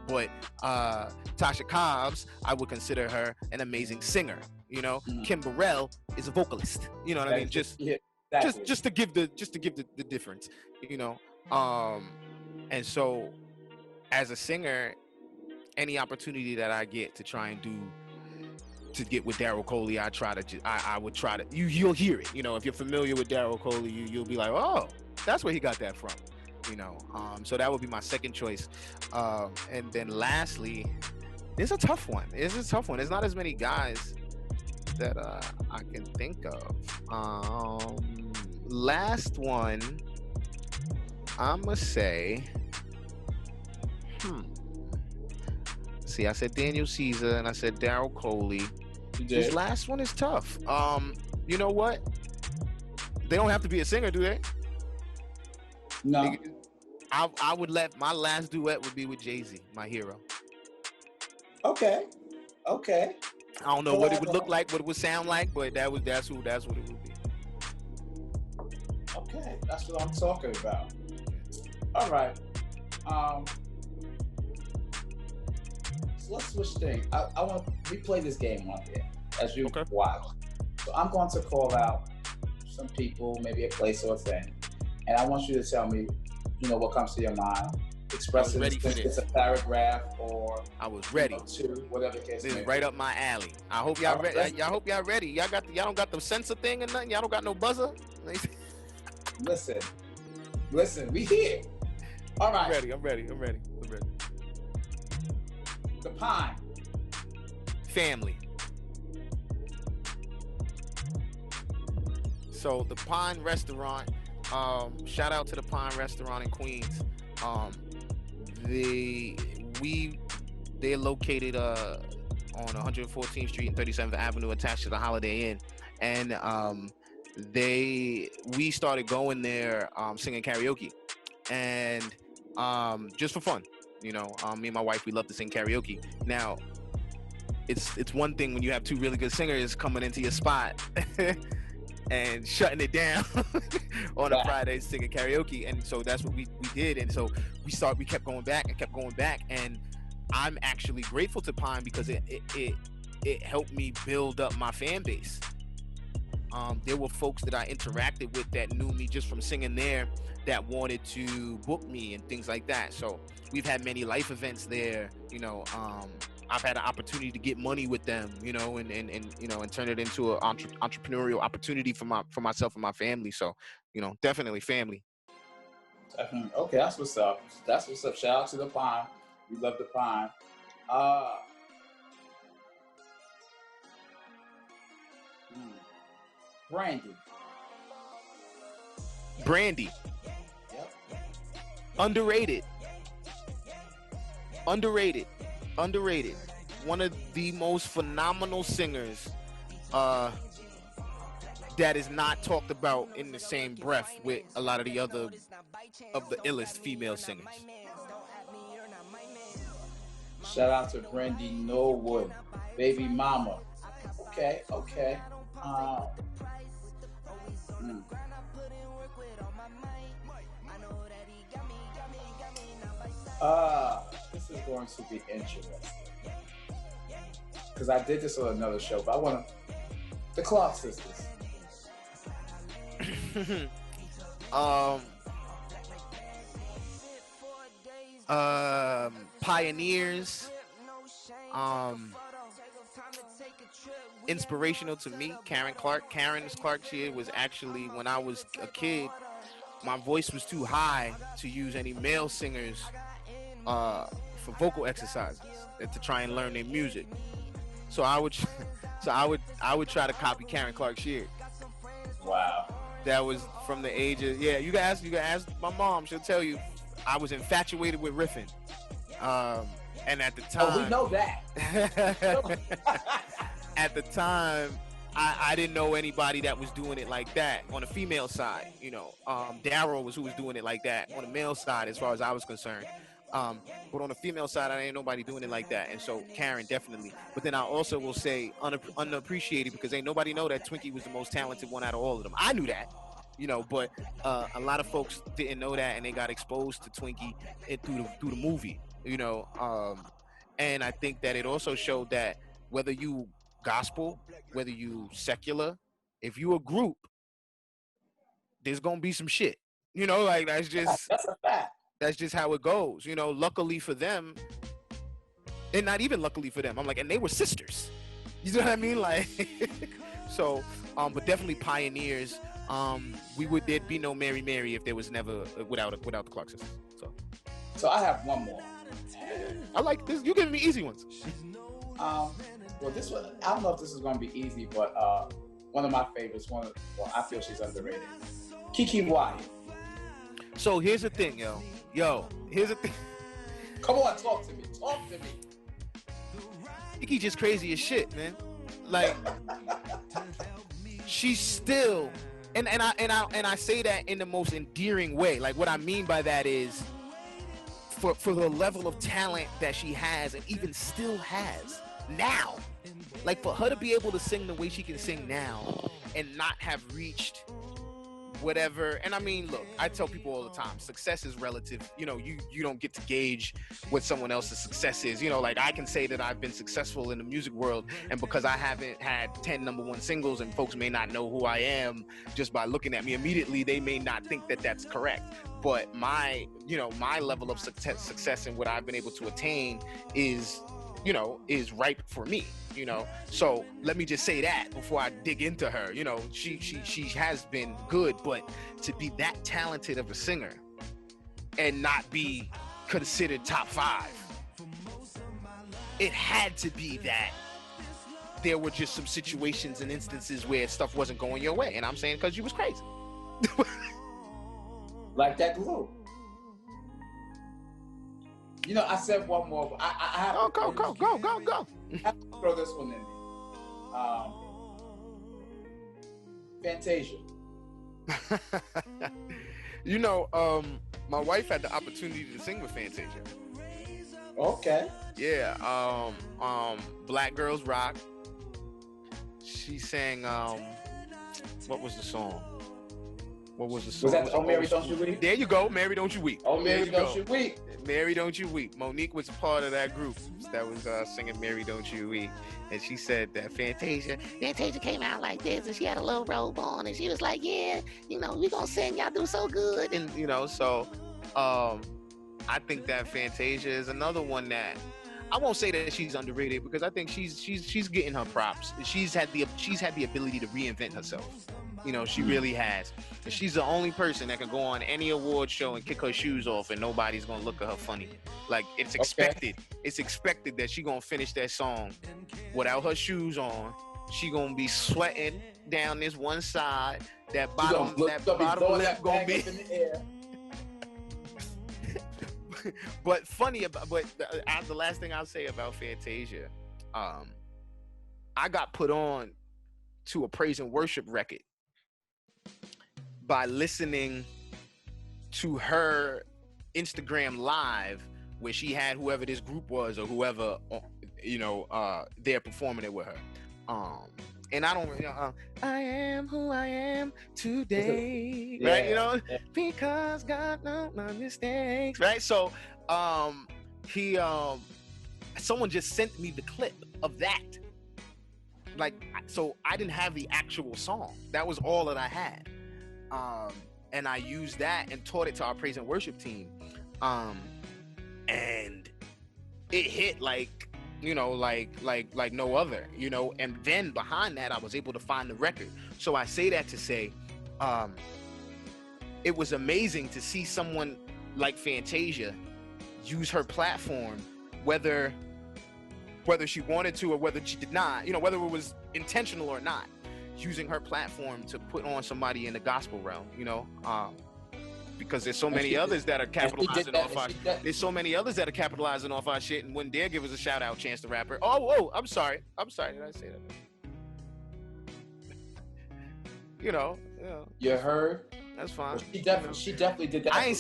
but Tasha Cobbs, I would consider her an amazing singer. Kim Burrell is a vocalist. You know what I mean? Just to give the difference, and so as a singer, any opportunity that I get to try and to get with Daryl Coley, I would try to. You'll hear it. If you're familiar with Daryl Coley, you'll be like, oh, that's where he got that from. So that would be my second choice. And then lastly, it's a tough one. There's not as many guys that I can think of. Last one, I'ma say, see, I said Daniel Caesar and I said Daryl Coley. This last one is tough. You know what? They don't have to be a singer, do they? No. I would let my last duet would be with Jay-Z, my hero. Okay. I don't know what it would look like, what it would sound like, but that's what it would be. Okay, that's what I'm talking about. All right. So let's switch things. I want we play this game on here as you watch. So I'm going to call out some people, maybe a place or a thing, and I want you to tell me, what comes to your mind. Express it as a paragraph or I was ready. Two, whatever case. This is right up my alley. I hope y'all ready. Y'all hope y'all ready. Y'all don't got the sensor thing or nothing. Y'all don't got no buzzer. Listen, we here. All right. I'm ready. The Pine. Family. So the Pine Restaurant. Shout out to the Pine Restaurant in Queens. They're located on 114th Street and 37th Avenue, attached to the Holiday Inn, and we started going there singing karaoke, and just for fun, me and my wife, we love to sing karaoke. Now, it's one thing when you have two really good singers coming into your spot and shutting it down on a Friday singing karaoke, and so that's what we did, and so we kept going back, and I'm actually grateful to Pine because it helped me build up my fan base. There were folks that I interacted with that knew me just from singing there that wanted to book me and things like that. So we've had many life events there. I've had an opportunity to get money with them, and turn it into an entrepreneurial opportunity for myself and my family. So, definitely family. Definitely. Okay, that's what's up. Shout out to the Pine. We love the Pine. Brandy. Yep. Underrated. One of the most phenomenal singers that is not talked about in the same breath with a lot of the other of the illest female singers. Shout out to Brandy Norwood, baby mama. Okay. This is going to be interesting because I did this on another show, but I want the Clark sisters. Pioneers, inspirational to me. Karen Clark. She was actually, when I was a kid, my voice was too high to use any male singers for vocal exercises and to try and learn their music. So I would try to copy Karen Clark Sheard. Wow. That was from the age of, you can ask my mom, she'll tell you I was infatuated with riffing. And at the time, we know that. At the time, I didn't know anybody that was doing it like that on the female side. Daryl was who was doing it like that on the male side, as far as I was concerned. But on the female side, I ain't nobody doing it like that. And so Karen, definitely. But then I also will say unappreciated, because ain't nobody know that Twinkie was the most talented one out of all of them. I knew that, but a lot of folks didn't know that, and they got exposed to Twinkie through the movie, and I think that it also showed that whether you gospel, whether you secular, if you a group, there's gonna be some shit. That's just that's a fact. That's just how it goes. Luckily for them, and not even luckily for them, I'm like, and they were sisters. You know what I mean? So, but definitely pioneers. There'd be no Mary Mary if there was never without the Clark sisters. So I have one more. I like this. You giving me easy ones. Well, this one, I don't know if this is going to be easy, but one of my favorites, I feel she's underrated. Kiki Wyatt. So here's the thing, here's the thing. Come on, talk to me. Kiki just crazy as shit, man. Like, she's still, and I say that in the most endearing way. Like, what I mean by that is, for the level of talent that she has and even still has now, like, for her to be able to sing the way she can sing now and not have reached whatever. And I mean, look, I tell people all the time, success is relative. You know, you don't get to gauge what someone else's success is. You know, like, I can say that I've been successful in the music world, and because I haven't had 10 #1 singles, and folks may not know who I am just by looking at me immediately, they may not think that that's correct. But my level of success and what I've been able to attain is ripe for me. So let me just say that before I dig into her. She has been good, but to be that talented of a singer and not be considered top 5, it had to be that there were just some situations and instances where stuff wasn't going your way. And I'm saying because you was crazy. Like that glue. I said one more. But I have go. I have to throw this one in there. Fantasia. My wife had the opportunity to sing with Fantasia. Okay. Yeah. Black Girls Rock. She sang. What was the song? Was that Oh Mary Don't You Weep? There you go, Mary Don't You Weep. Oh Mary Don't You Weep. Mary Don't You Weep. Monique was a part of that group that was singing Mary Don't You Weep. And she said that Fantasia came out like this, and she had a little robe on, and she was like, yeah, we gonna sing, y'all do so good. And, so I think that Fantasia is another one that, I won't say that she's underrated, because I think she's getting her props. She's had the ability to reinvent herself. She really has. And she's the only person that can go on any award show and kick her shoes off and nobody's gonna look at her funny. Like, it's expected. Okay. It's expected that she gonna finish that song without her shoes on. She gonna be sweating down this one side. That bottom lip gonna be in the air. But the last thing I'll say about Fantasia, I got put on to a praise and worship record by listening to her Instagram live, where she had whoever this group was or whoever there performing it with her. And I don't, I am who I am today, yeah. Right? Because God knows my mistakes, right? So, someone just sent me the clip of that. Like, so I didn't have the actual song. That was all that I had. And I used that and taught it to our praise and worship team. And it hit like no other, and then behind that, I was able to find the record. So I say that to say, it was amazing to see someone like Fantasia use her platform, whether she wanted to or whether she did not, whether it was intentional or not, using her platform to put on somebody in the gospel realm, because there's so many others that are capitalizing off our shit. There's so many others that are capitalizing off our shit and wouldn't dare give us a shout out, Chance the Rapper. Oh, I'm sorry. Did I say that? You heard? That's fine. She definitely did that. I ain't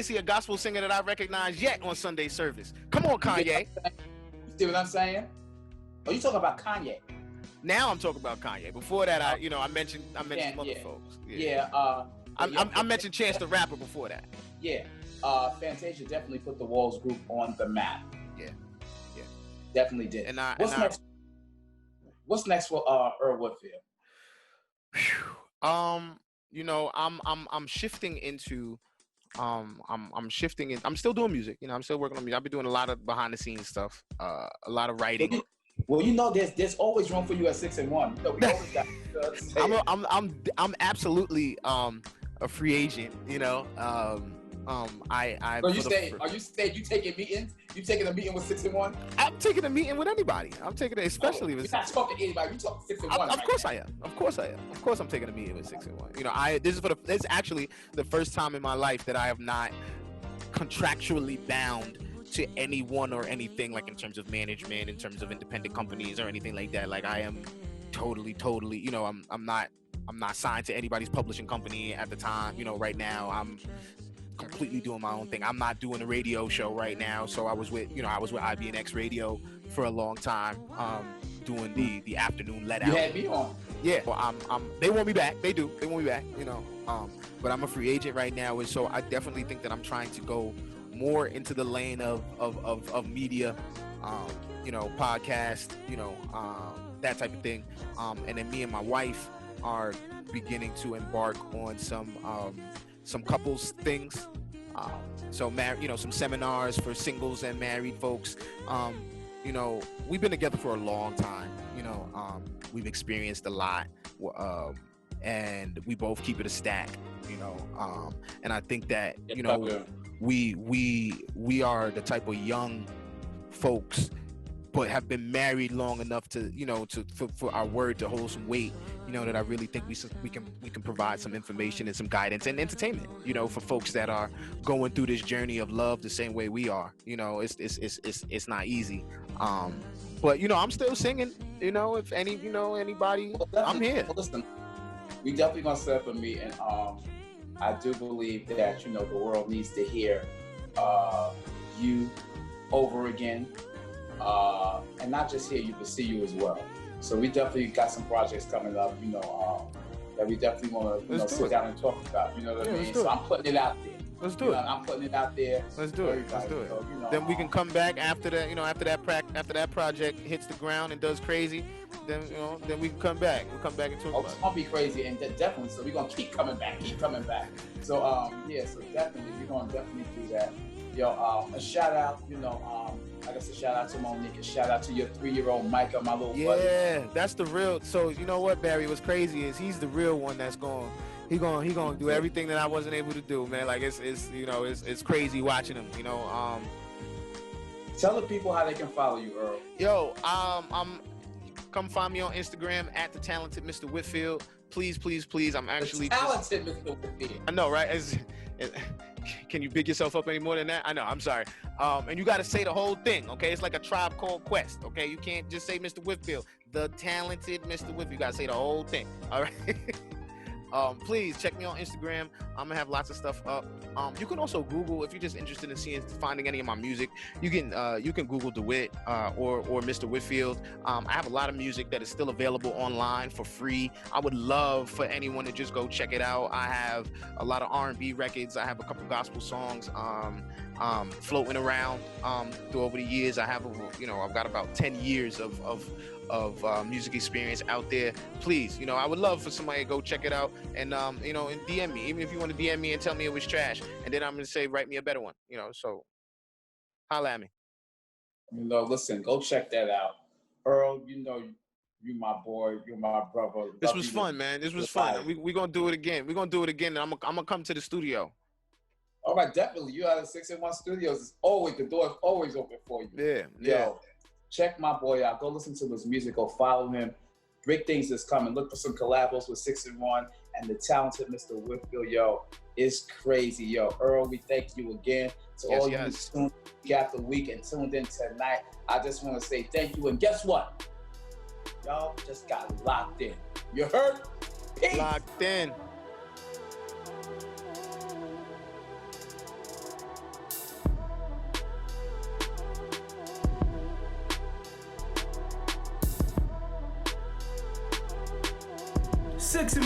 see a gospel singer that I recognize yet on Sunday service. Come on, Kanye. You see what I'm saying? Oh, you talking about Kanye? Now I'm talking about Kanye. Before that, I mentioned some other folks. I mentioned Chance the Rapper before that. Yeah. Fantasia definitely put the Walls group on the map. Yeah. Definitely did. What's next for Earl Whitfield? I'm shifting into I'm still doing music. I'm still working on music. I've been doing a lot of behind the scenes stuff, a lot of writing. Well, there's always room for you at SIXN1. We always got I'm absolutely a free agent, So are you saying you taking meetings? You taking a meeting with SIXN1? I'm taking a meeting with anybody. I'm taking it, especially with. You're not talking to anybody. You talking SIXN1. Of course I am. Of course I am. Of course I'm taking a meeting with SIXN1. You know, this is actually the first time in my life that I have not contractually bound to anyone or anything, like in terms of management, in terms of independent companies or anything like that. Like I am totally, you know, I'm not signed to anybody's publishing company at the time. You know, right now I'm completely doing my own thing. I'm not doing a radio show right now. So I was with IBNX Radio for a long time, doing the afternoon let out. You had me on. Yeah, well, they want me back. They do. They want me back. You know, but I'm a free agent right now, and so I definitely think that I'm trying to go more into the lane of media, you know, podcast, you know, that type of thing. And then me and my wife are beginning to embark on some couples things. So you know, some seminars for singles and married folks. You know, we've been together for a long time. You know, we've experienced a lot, and we both keep it a stack. You know, and I think that, you know, we are the type of young folks, but have been married long enough to, you know, for our word to hold some weight. You know, that I really think we can provide some information and some guidance and entertainment, you know, for folks that are going through this journey of love the same way we are. You know, it's not easy. But you know, I'm still singing. You know, if anybody, I'm here. Listen, we definitely gonna set up a meeting. I do believe that, you know, the world needs to hear you over again, and not just hear you, but see you as well. So we definitely got some projects coming up, you know, that we definitely want to, sit down and talk about. You know what I mean? So I'm putting it out there. Let's do it. I'm putting it out there. Let's do it. Let's do it. So, you know, then we can come back after that. You know, after that project hits the ground and does crazy. Then, you know, then we can come back. We'll come back and talk about it. It's gonna be crazy, and definitely. So we're gonna keep coming back. So yeah. So definitely, we're gonna definitely do that. Yo, a shout out. You know, like I said, shout out to Monique, and shout out to your 3-year-old Micah, my little buddy. Yeah, that's the real. So you know what, Barry? What's crazy is he's the real one that's going. He gonna do everything that I wasn't able to do, man. Like it's you know, it's crazy watching him. You know, tell the people how they can follow you, Earl. Yo, come find me on Instagram at the talented Mr. Whitfield. Please. I'm actually talented Mr. Whitfield. I know, right? Can you big yourself up any more than that? I know. I'm sorry. And you got to say the whole thing, okay? It's like a Tribe Called Quest, okay? You can't just say Mr. Whitfield. The talented Mr. Whitfield. You got to say the whole thing, all right? Please check me on Instagram. I'm gonna have lots of stuff up. You can also Google if you're just interested in finding any of my music. You can Google DeWitt or Mr. Whitfield. I have a lot of music that is still available online for free. I would love for anyone to just go check it out. I have a lot of R&B records. I have a couple gospel songs floating around through over the years. I have I've got about 10 years of music experience out there. Please, you know, I would love for somebody to go check it out and you know, and DM me, even if you want to DM me and tell me it was trash, and then I'm gonna say write me a better one, you know. So holla at me. You know, listen, go check that out. Earl, you know, you my boy, you're my brother. This was fun, man. This was fun. We're gonna do it again. We're gonna do it again, and I'm gonna come to the studio. All right, definitely. You out of SIXN1 Studios. The door is always open for you. Yeah. Yo, check my boy out. Go listen to his music. Go follow him. Big things is coming. Look for some collabos with SIXN1 and the talented Mr. Whitfield. Yo, it's crazy. Yo, Earl, we thank you again. To all you tuned week after week and tuned in tonight, I just want to say thank you. And guess what? Y'all just got locked in. You heard? Peace. Locked in. SIXN1.